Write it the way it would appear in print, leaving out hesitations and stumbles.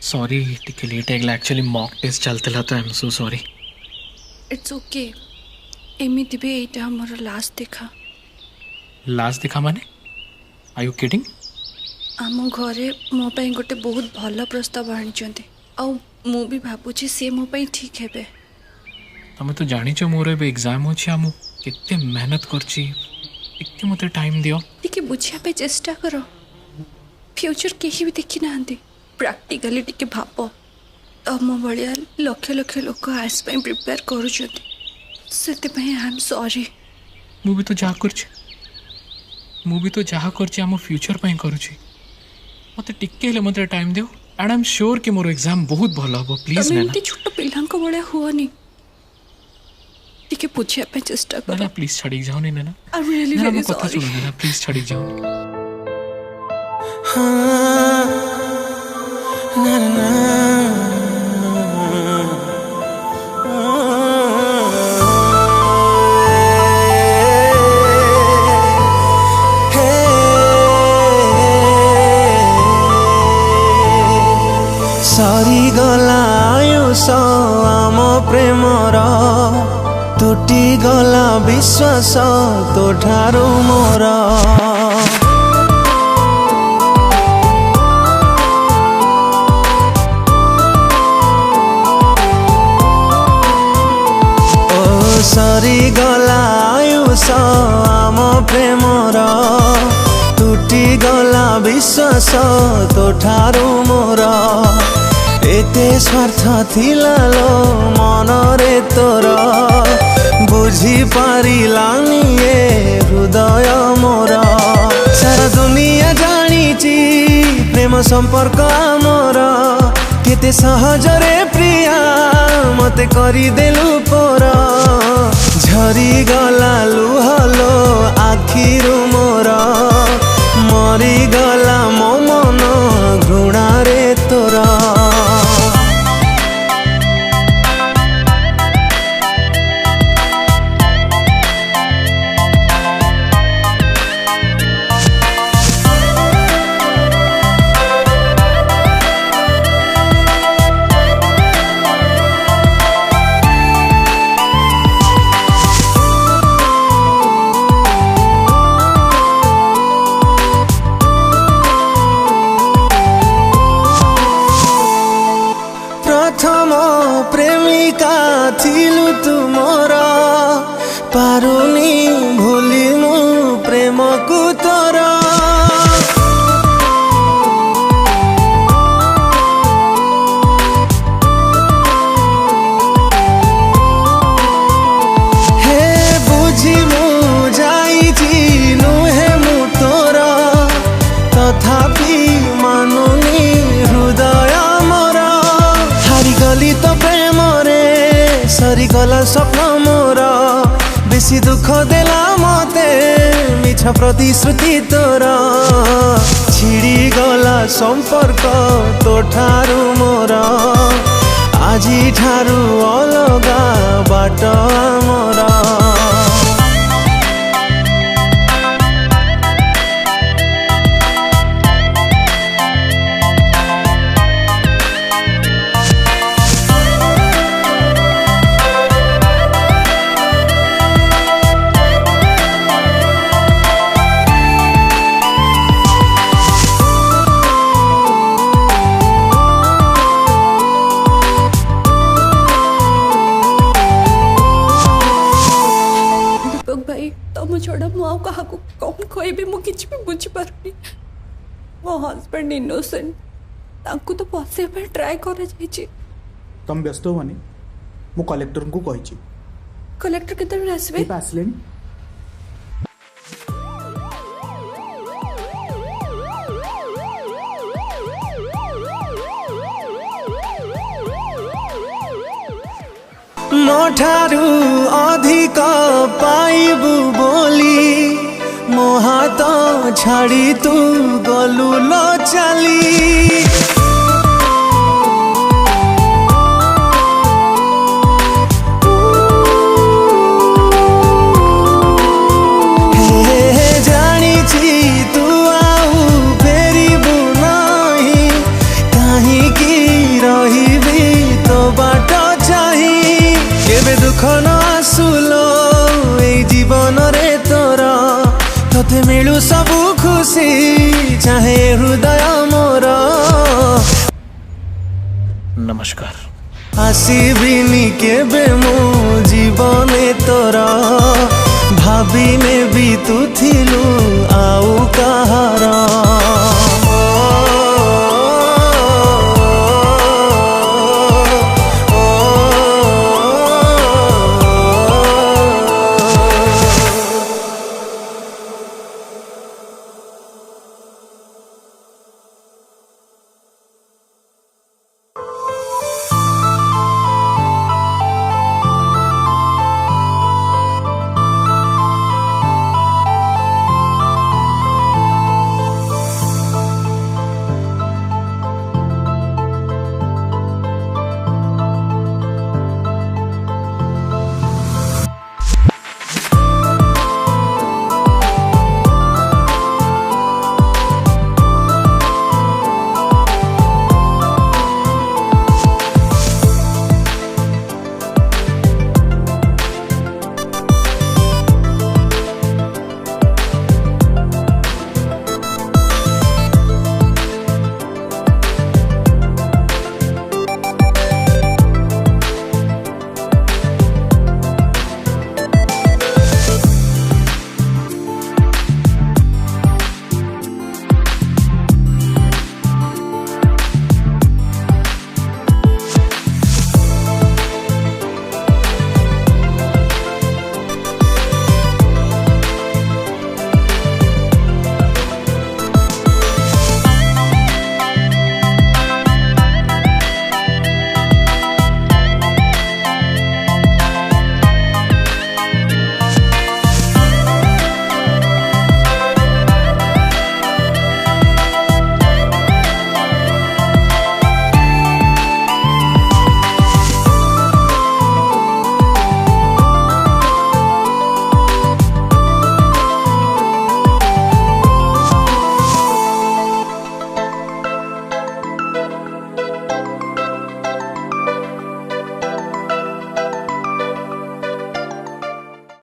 Sorry टिके late है actually mock test चलता तो I am so sorry. It's okay. एमिति भी एटा हमर लास्ट देखा माने आर यू किडिंग? आम घरे मो पई गोटे बहुत भल प्रस्ताव आनिचंती आ मु भी भाबुची से मो पई ठीक हेबे। तुम तो जानिच मोर ए एग्जाम अच्छी आम केते मेहनत करची टिके मते टाइम दियो। टिके बुझिया पे चेष्टा करो। फ्यूचर केही भी देखि नांती प्रैक्टिकली टिके भाबो। तम भलिया लक्ष लक्ष लोक आइस पई प्रिपेयर करूछंती सेते पई आई एम सॉरी। मु भी तो जहा करची आम फ्यूचर पई करूची मते टिके ले मते टाइम दियो एंड आई एम श्योर कि मोर एग्जाम बहुत भलो हो। प्लीज तमे नैना एमती छोट पिलांको भलिया हुआनी टिके बुझिया पे चेष्टा करो। नैना प्लीज छड़ी जाओ नहीं Naina. I am really Naina very मो कथा सॉरी। सुनो नैना प्लीज छड़ी जाओ। सरी गला आयुष आम प्रेमर तुटी गला विश्वास तो ठारू मोर। सरी गला आयुष आम प्रेमर तुटी गला विश्वास तो ठारू मोर। एते स्वार्थ थिला लो मनरे तोर बुझी पारिलानी ए हृदय मोर। सारा दुनिया जानिची प्रेम संपर्क आमर केते सहजरे प्रिया मते करी देलु पोर। झरी गला लुहलो आखिरु मोर मरी गला मो मन घृणारे तोर। प्रथम प्रेमिका थिलु तुमर पारुनी भूलिनु प्रेम को तोर। हे बुझी मु जाइछि नुहे मु तोर तथापि मानुनी हृदय मोर। गली तो प्रेम रे सरी गला स्वप्न मोर बेसी दुख देला मते मिछ प्रतिश्रुति तोर। छिड़ी गला संपर्क तो ठारू मोर आजी ठारू अलगा बाट मोर। भाई तुम छोड़ा मु आउ कहा कौन कहबी मु किछि भी बुझी पारुनी। मो हस्बैंड इनोसेंट तांकु तो फसे पे ट्राई करे जाइछि। तुम व्यस्त होनी मु कलेक्टर को कहिछि। कलेक्टर केते आसबे? आसलेनी मोठारू अधिक पाइबु बोली मो हाथ छाड़ी तू गलु लो चली। जीवन रे तोर तोते मिलू सबू खुशी चाहे हृदय मोर नमस्कार। आसबिनी केबे मो जीवने तोर भाविने भी तू थिलु आउ कहार